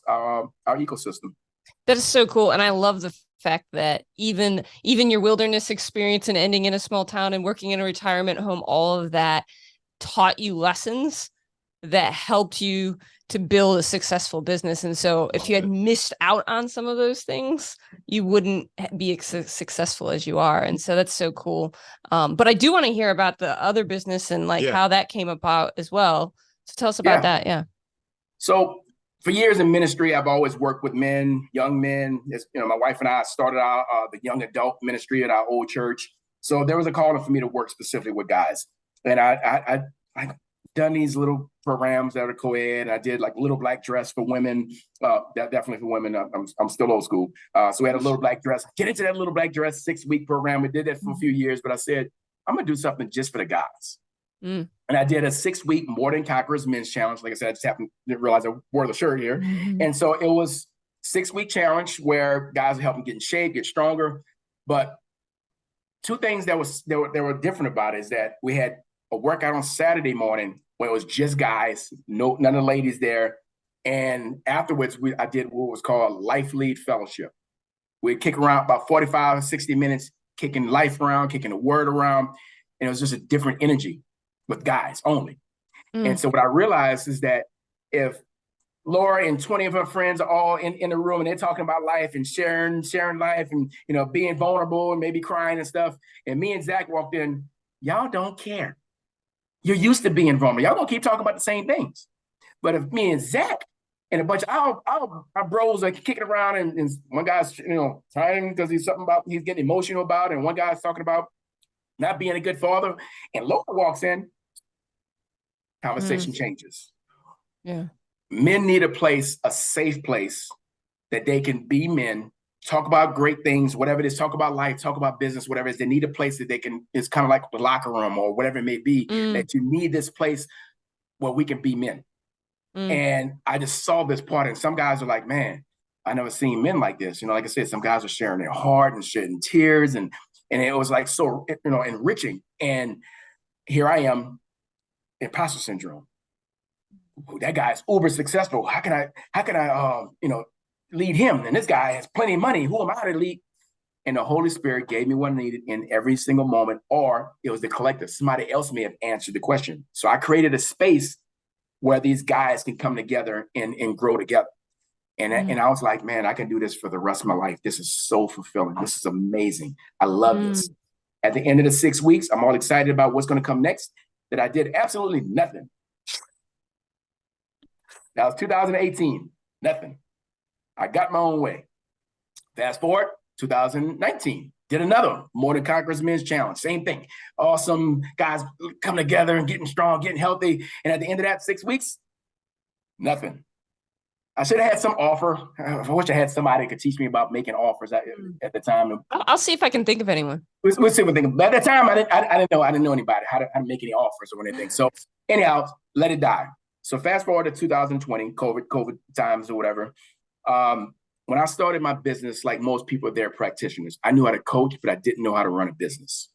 our ecosystem. That is so cool, and I love the fact that even your wilderness experience and ending in a small town and working in a retirement home, all of that taught you lessons that helped you to build a successful business. And so if you had missed out on some of those things, you wouldn't be as successful as you are. And so that's so cool. But I do want to hear about the other business and like how that came about as well. So tell us about that. Yeah. So for years in ministry, I've always worked with men, young men. My wife and I started the young adult ministry at our old church. So there was a calling for me to work specifically with guys. And I done these little programs that are co-ed. I did like Little Black Dress for women. Definitely for women. I'm still old school. So we had a Little Black Dress. Get into that Little Black Dress 6-week program. We did that for a few years, but I said, I'm gonna do something just for the guys. And I did a 6-week More Than Conquerors Men's Challenge. Like I said, I just didn't realize I wore the shirt here. And so it was 6-week challenge where guys would help them get in shape, get stronger. But two things that were different about it is that we had a workout on Saturday morning when it was just guys, none of the ladies there. And afterwards, I did what was called Life Lead Fellowship. We'd kick around about 45, 60 minutes, kicking life around, kicking the word around. And it was just a different energy with guys only. And so what I realized is that if Laura and 20 of her friends are all in the room and they're talking about life and sharing life and, being vulnerable and maybe crying and stuff. And me and Zach walked in, y'all don't care. You're used to being vulnerable. Y'all gonna keep talking about the same things. But if me and Zach and a bunch of our bros are kicking around and one guy's, crying because he's getting emotional about it, and one guy's talking about not being a good father, and Laura walks in, conversation changes. Yeah. Men need a safe place that they can be men, talk about great things, whatever it is, talk about life, talk about business, whatever it is. They need a place that it's kind of like the locker room or whatever it may be, that you need this place where we can be men. And I just saw this part, and some guys are like, man, I never seen men like this. Like I said, some guys are sharing their heart and shedding tears, and it was like so, enriching. And here I am, imposter syndrome. That guy's uber successful. How can I lead him? And this guy has plenty of money. Who am I to lead? And the Holy Spirit gave me what I needed in every single moment, or it was the collective. Somebody else may have answered the question. So I created a space where these guys can come together and grow together. And I was like, man, I can do this for the rest of my life. This is so fulfilling. This is amazing. I love this. At the end of the 6 weeks, I'm all excited about what's going to come next, that I did absolutely nothing. That was 2018, nothing. I got my own way. Fast forward, 2019, did another More Than Conquerors Men's Challenge. Same thing. Awesome guys coming together and getting strong, getting healthy. And at the end of that 6 weeks, nothing. I should have had some offer. I wish I had somebody who could teach me about making offers at the time. I'll see if I can think of anyone. We'll see what they think. But at the time, I didn't know anybody how to make any offers or anything. So anyhow, let it die. So fast forward to 2020, COVID times or whatever. When I started my business, like most people, they're practitioners. I knew how to coach, but I didn't know how to run a business.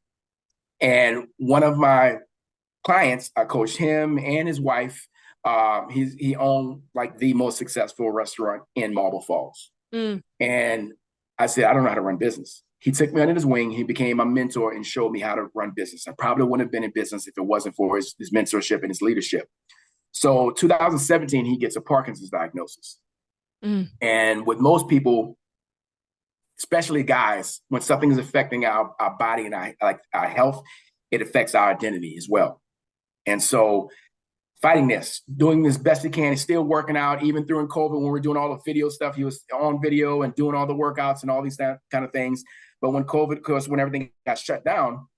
And one of my clients, I coached him and his wife. He owned like the most successful restaurant in Marble Falls. And I said, I don't know how to run business. He took me under his wing. He became my mentor and showed me how to run business. I probably wouldn't have been in business if it wasn't for his mentorship and his leadership. So 2017, he gets a Parkinson's diagnosis. And with most people, especially guys, when something is affecting our body and our health, it affects our identity as well. And so fighting this, doing this best he can, he's still working out, even during COVID when we're doing all the video stuff, he was on video and doing all the workouts and all these kind of things. But when COVID, of course, when everything got shut down,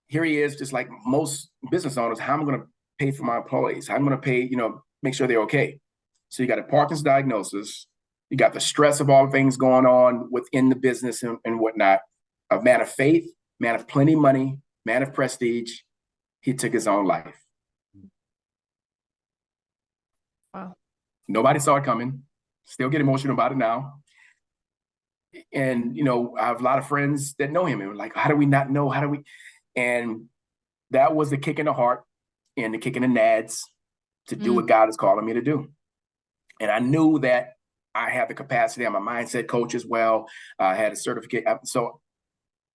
here he is, just like most business owners, how am I going to pay for my employees? How am I going to pay, make sure they're okay? So you got a Parkinson's diagnosis, you got the stress of all the things going on within the business and whatnot. A man of faith, man of plenty of money, man of prestige, he took his own life. Wow. Nobody saw it coming. Still get emotional about it now. And, I have a lot of friends that know him and were like, how do we not know? And that was the kick in the heart and the kick in the nads to do what God is calling me to do. And I knew that I had the capacity. I'm a mindset coach as well. I had a certificate. So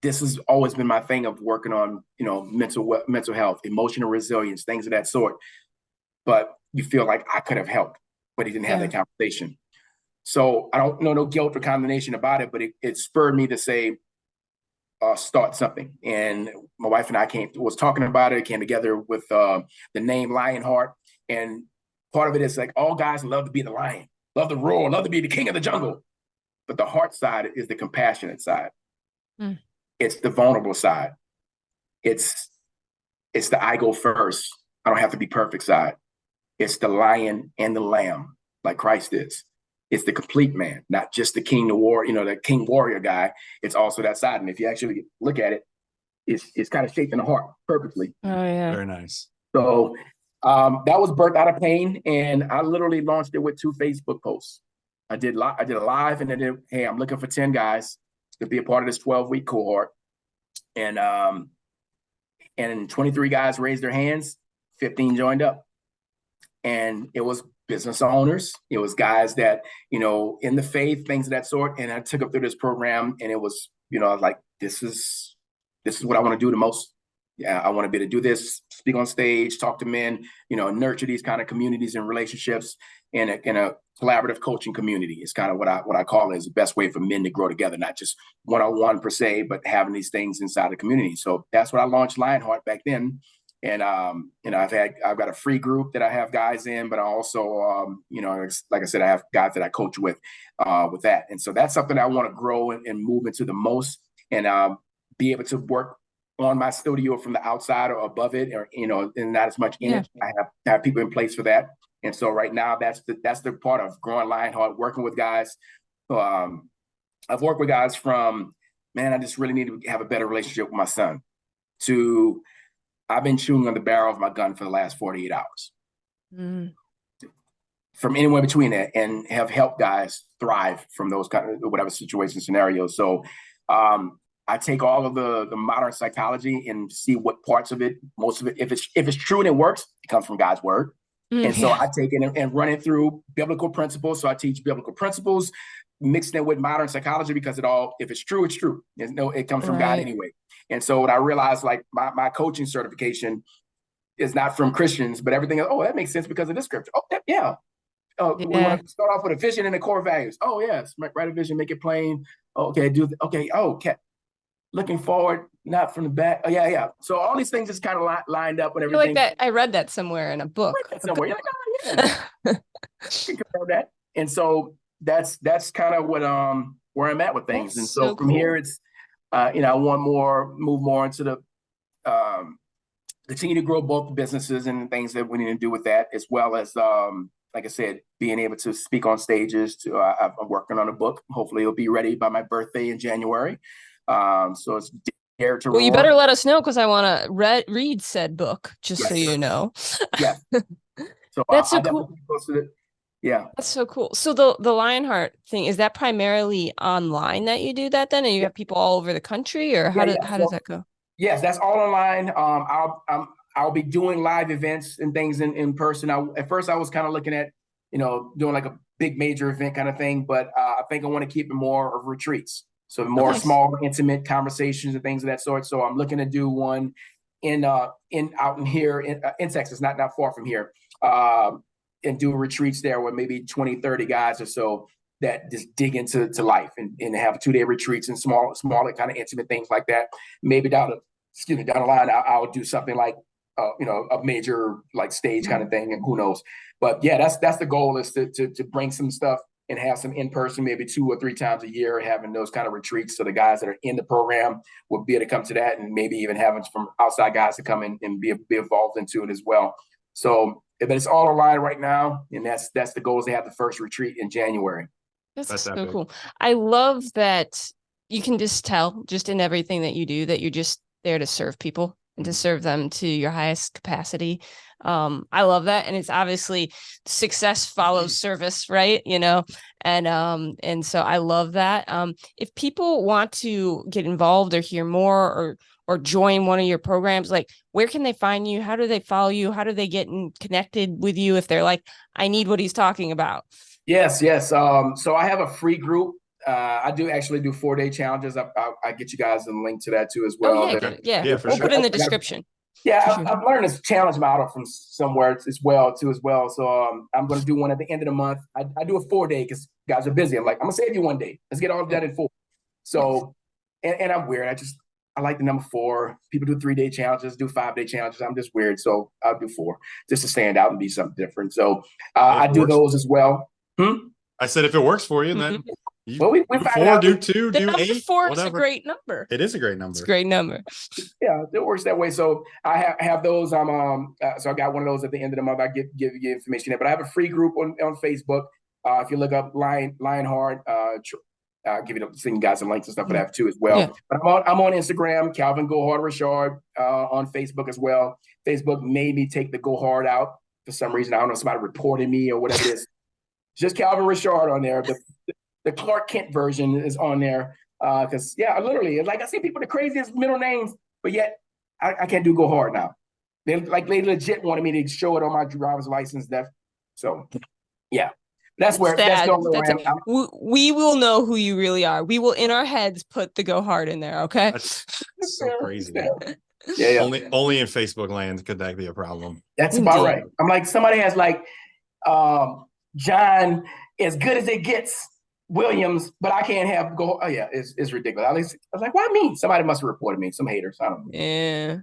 this has always been my thing of working on, mental health, emotional resilience, things of that sort. But you feel like I could have helped. but he didn't have that conversation. So I don't know no guilt or condemnation about it, but it spurred me to say, start something. And my wife and I was talking about it, came together with the name Lionheart. And part of it is like, all guys love to be the lion, love to roar, love to be the king of the jungle. But the heart side is the compassionate side. It's the vulnerable side. It's the I go first, I don't have to be perfect side. It's the lion and the lamb, like Christ is. It's the complete man, not just the king, the king warrior guy. It's also that side. And if you actually look at it, it's kind of shaped in the heart perfectly. Oh yeah, very nice. So that was birthed out of pain, and I literally launched it with 2 Facebook posts. I did a live, and I did, hey, I'm looking for 10 guys to be a part of this 12-week cohort, and 23 guys raised their hands, 15 joined up, and it was business owners. It was guys that, in the faith, things of that sort. And I took them through this program, and it was, I was like, this is what I want to do the most. Yeah, I want to be able to do this, speak on stage, talk to men, nurture these kind of communities and relationships in a collaborative coaching community. It's kind of what I call it, is the best way for men to grow together, not just one-on-one per se, but having these things inside the community. So that's what I launched Lionheart back then. And I've got a free group that I have guys in, but I also like I said, I have guys that I coach with that. And so that's something I want to grow and move into the most, and be able to work on my studio from the outside or above it, or and not as much in it. I have people in place for that. And so right now that's the part of growing Lionheart, working with guys. I've worked with guys from, man, I just really need to have a better relationship with my son, to I've been chewing on the barrel of my gun for the last 48 hours. From anywhere between that, and have helped guys thrive from those kind of whatever situation scenarios. So I take all of the modern psychology and see what parts of it, most of it, if it's true and it works, it comes from God's word. And so I take it and run it through biblical principles. So I teach biblical principles, mixing it with modern psychology, because if it's true, it's true. It comes from God anyway. And so what I realized, like my coaching certification is not from Christians, but everything else, that makes sense because of this scripture. We want to start off with a vision and the core values. Yes, write a vision, make it plain. Looking forward, not from the back. So all these things just kind of lined up and everything. Like that. I read that somewhere in a book. Somewhere. You're like, that. And so that's kind of what where I'm at with things. And so from here, it's I want move more into the continue to grow both businesses and things that we need to do with that, as well as like I said, being able to speak on stages. I'm working on a book. Hopefully it'll be ready by my birthday in January. So it's Dare to Roar. Well, you better let us know, because I want to read said book, just so you know. Yeah. So that's so cool. Yeah. That's so cool. So the Lionheart thing, is that primarily online that you do that then? And you have people all over the country, or how does that go? Yes, that's all online. I'll be doing live events and things in person. At first I was kind of looking at, doing like a big major event kind of thing, but I think I want to keep it more of retreats. So more small, intimate conversations and things of that sort. So I'm looking to do one out in here in Texas, not far from here, and do retreats there with maybe 20, 30 guys or so that just dig into life and have 2-day retreats and small kind of intimate things like that. Maybe down the line, I'll do something like a major like stage kind of thing, and who knows. But yeah, that's the goal, is to bring some stuff and have some in person, maybe 2 or 3 times a year, having those kind of retreats. So the guys that are in the program will be able to come to that, and maybe even having some outside guys to come in and be involved into it as well. So, but it's all online right now, and that's the goal, is to have the first retreat in January. That's so cool. I love that you can just tell, just in everything that you do, that you're just there to serve people and to serve them to your highest capacity. I love that. And it's obviously success follows service, right? And so I love that. If people want to get involved or hear more or join one of your programs, like, where can they find you? How do they follow you? How do they get connected with you if they're like, I need what he's talking about? Yes. So I have a free group. I do 4-day challenges. I get you guys a link to that too as well. Yeah, for sure. We'll put in the description. Yeah, Sure. I've learned this challenge model from somewhere as well. So I'm going to do one at the end of the month. I do a 4-day because guys are busy. I'm like, I'm gonna save you one day. Let's get all done in 4. So, and I'm weird. I like the number 4. People do 3-day challenges, do 5-day challenges. I'm just weird, so I'll do 4 just to stand out and be something different. So I do those as well. I said if it works for you, then. Well, we do 4, do 2, do 8. 4 is a great number. It is a great number. It's a great number. Yeah, it works that way. So I have those. So I got one of those at the end of the month. I give you information there. But I have a free group on Facebook. If you look up Lionheart, I'll send you guys some links and stuff for that too as well. Yeah. But I'm on Instagram, Calvin Go Hard Richard, on Facebook as well. Facebook made me take the Go Hard out for some reason. I don't know, somebody reported me or whatever it is. Just Calvin Richard on there. The Clark Kent version is on there. Because literally, like I see people with the craziest middle names, but yet I can't do Go Hard now. They legit wanted me to show it on my driver's license. So that's where that's the only way we will know who you really are. We will in our heads put the Go Hard in there. Okay. That's so crazy. Yeah. Only in Facebook land could that be a problem. That's about right. I'm like, somebody has like John as good as it gets Williams, but I can't have Go. Oh yeah, it's ridiculous. I was like, why me? Somebody must have reported me. Some haters. I don't know. Yeah.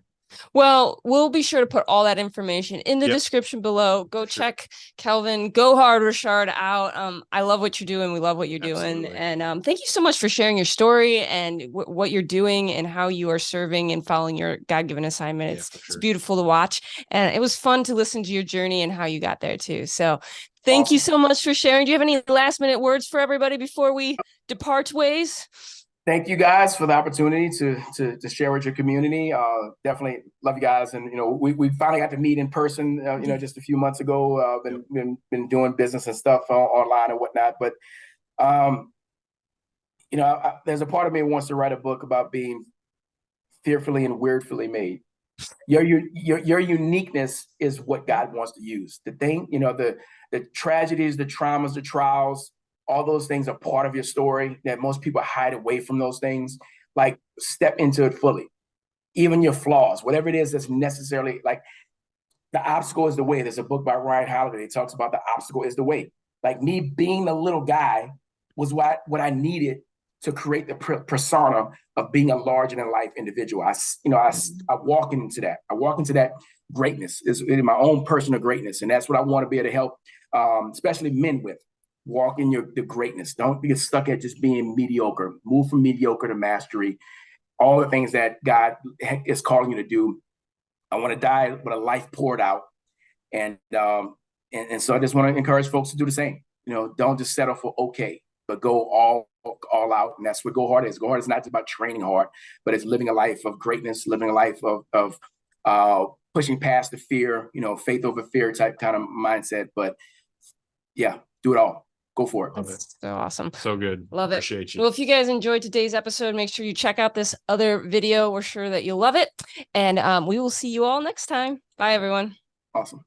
Well, we'll be sure to put all that information in the description below. Go check Calvin Go Hard Richard out. I love what you're doing. We love what you're doing. And thank you so much for sharing your story and what you're doing and how you are serving and following your God-given assignment. It's beautiful to watch. And it was fun to listen to your journey and how you got there too. So thank you so much for sharing. Do you have any last minute words for everybody before we depart ways? Thank you guys for the opportunity to share with your community. Definitely love you guys. And, we finally got to meet in person, just a few months ago. Been doing business and stuff online and whatnot. But, there's a part of me that wants to write a book about being fearfully and weirdly made. Your uniqueness is what God wants to use. The thing, the tragedies, the traumas, the trials, all those things are part of your story that most people hide away from those things. Like, step into it fully. Even your flaws, whatever it is that's necessarily, like, the obstacle is the way. There's a book by Ryan Holiday. It talks about the obstacle is the way. Like, me being a little guy was what I needed to create the persona of being a larger than life individual. I walk into that. I walk into that greatness, is my own personal greatness. And that's what I want to be able to help, especially men with. Walk in the greatness. Don't get stuck at just being mediocre. Move from mediocre to mastery. All the things that God is calling you to do. I want to die with a life poured out. And so I just want to encourage folks to do the same. Don't just settle for okay, but go all out. And that's what Go Hard is. Go Hard is not just about training hard, but it's living a life of greatness, living a life of pushing past the fear, faith over fear type kind of mindset. But do it all. Go for it. Love it. So awesome. So good. Love it. Appreciate you. Well, if you guys enjoyed today's episode, make sure you check out this other video. We're sure that you'll love it. And we will see you all next time. Bye, everyone. Awesome.